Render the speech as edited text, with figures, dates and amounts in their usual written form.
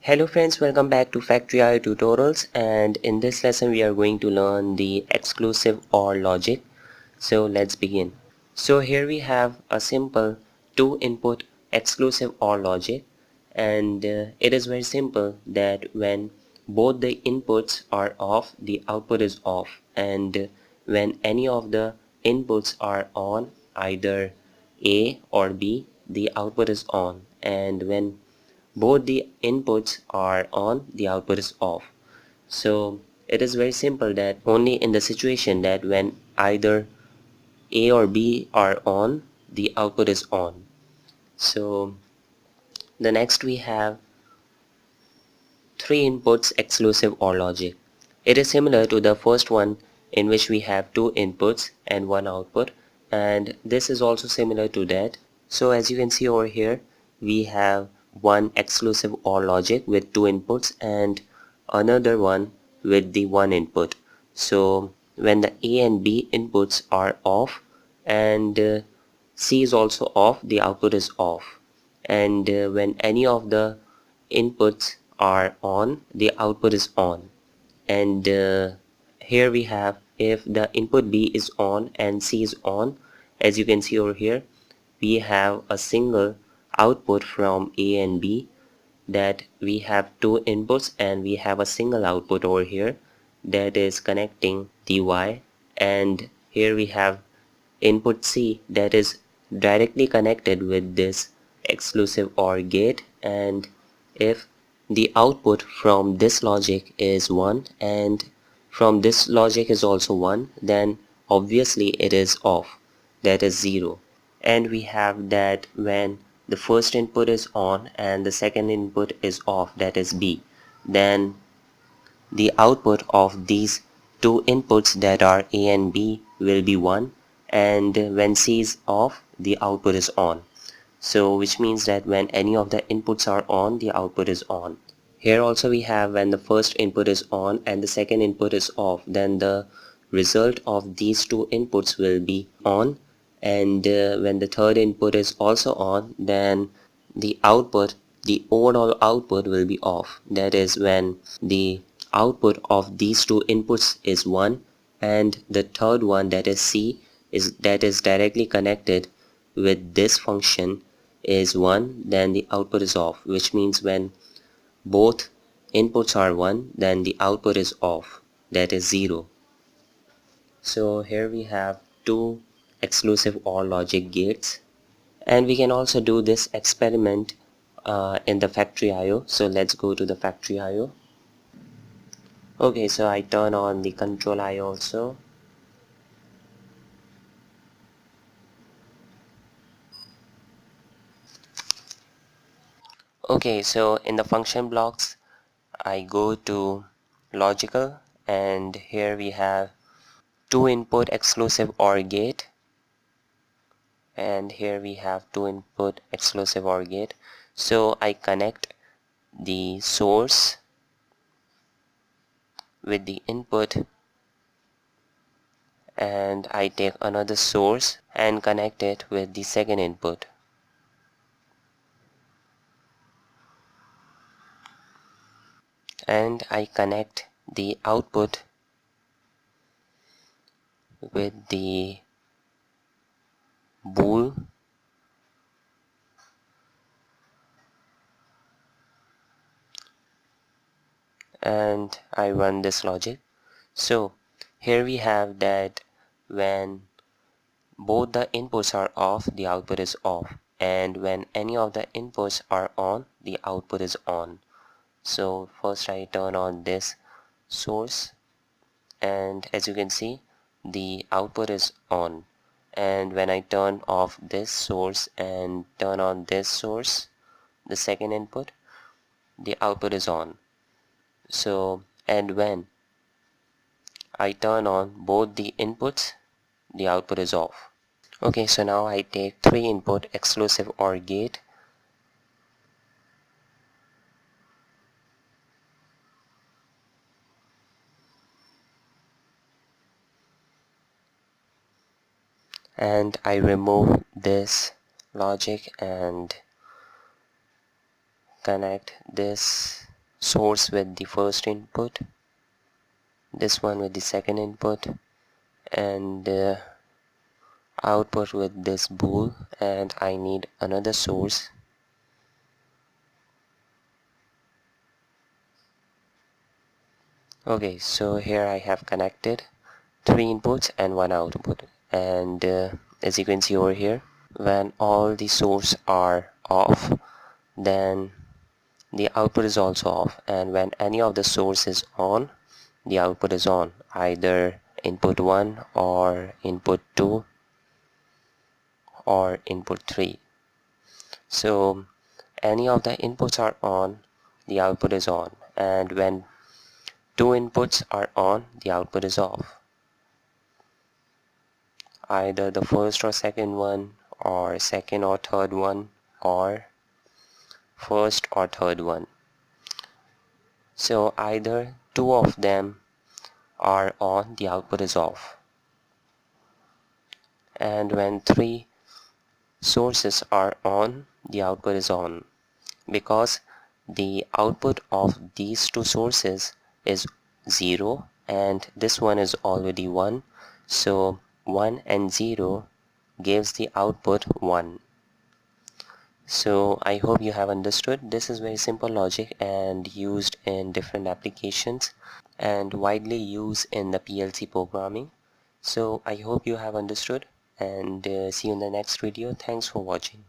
Hello friends, welcome back to Factory IO tutorials, and in this lesson we are going to learn the exclusive OR logic. So let's begin. So here we have a simple two input exclusive OR logic, and it is very simple that when both the inputs are off, the output is off, and when any of the inputs are on, either A or B, the output is on, and when both the inputs are on, the output is off. So it is very simple that only in the situation that when either A or B are on, the output is on. So the next we have three inputs exclusive OR logic. It is similar to the first one in which we have two inputs and one output, and this is also similar to that. So as you can see over here, we have one exclusive OR logic with two inputs and another one with the one input. So when the A and B inputs are off and C is also off, the output is off. And when any of the inputs are on, the output is on. And here we have, if the input B is on and C is on, as you can see over here, we have a single output from A and B, that we have two inputs and we have a single output over here that is connecting the Y, and here we have input C that is directly connected with this exclusive OR gate. And if the output from this logic is 1 and from this logic is also 1, then obviously it is off, that is 0. And we have that when the first input is on and the second input is off, that is B, then the output of these two inputs, that are A and B, will be 1, and when C is off, the output is on. So which means that when any of the inputs are on, the output is on. Here also we have when the first input is on and the second input is off, then the result of these two inputs will be on, and when the third input is also on, then the overall output will be off. That is when the output of these two inputs is 1 and the third one, that is C, that is directly connected with this function is 1, then the output is off, which means when both inputs are 1, then the output is off, that is 0. So here we have two exclusive OR logic gates, and we can also do this experiment in the factory IO. So let's go to the factory IO. Okay, so I turn on the control IO also. Okay, so in the function blocks I go to logical, and here we have two input exclusive OR gate, and here we have two input exclusive OR gate. So I connect the source with the input, and I take another source and connect it with the second input. And I connect the output with the bool, and I run this logic. So here we have that when both the inputs are off, the output is off, and when any of the inputs are on, the output is on. So first I turn on this source, and as you can see, the output is on. And when I turn off this source and turn on this source, the second input, the output is on. So, and when I turn on both the inputs, the output is off. Okay, so now I take 3 input exclusive OR gate, and I remove this logic and connect this source with the first input, this one with the second input, and output with this bool, and I need another source. Okay, so here I have connected 3 inputs and 1 output, and as you can see over here, when all the sources are off, then the output is also off, and when any of the source is on, the output is on, either input 1 or input 2 or input 3. So any of the inputs are on, the output is on, and when 2 inputs are on, the output is off, either the first or second one, or second or third one, or first or third one. So either 2 of them are on, the output is off, and when 3 sources are on, the output is on, because the output of these 2 sources is 0 and this one is already 1, so 1 and 0 gives the output 1. So I hope you have understood. This is very simple logic and used in different applications and widely used in the PLC programming. So I hope you have understood, and see you in the next video. Thanks for watching.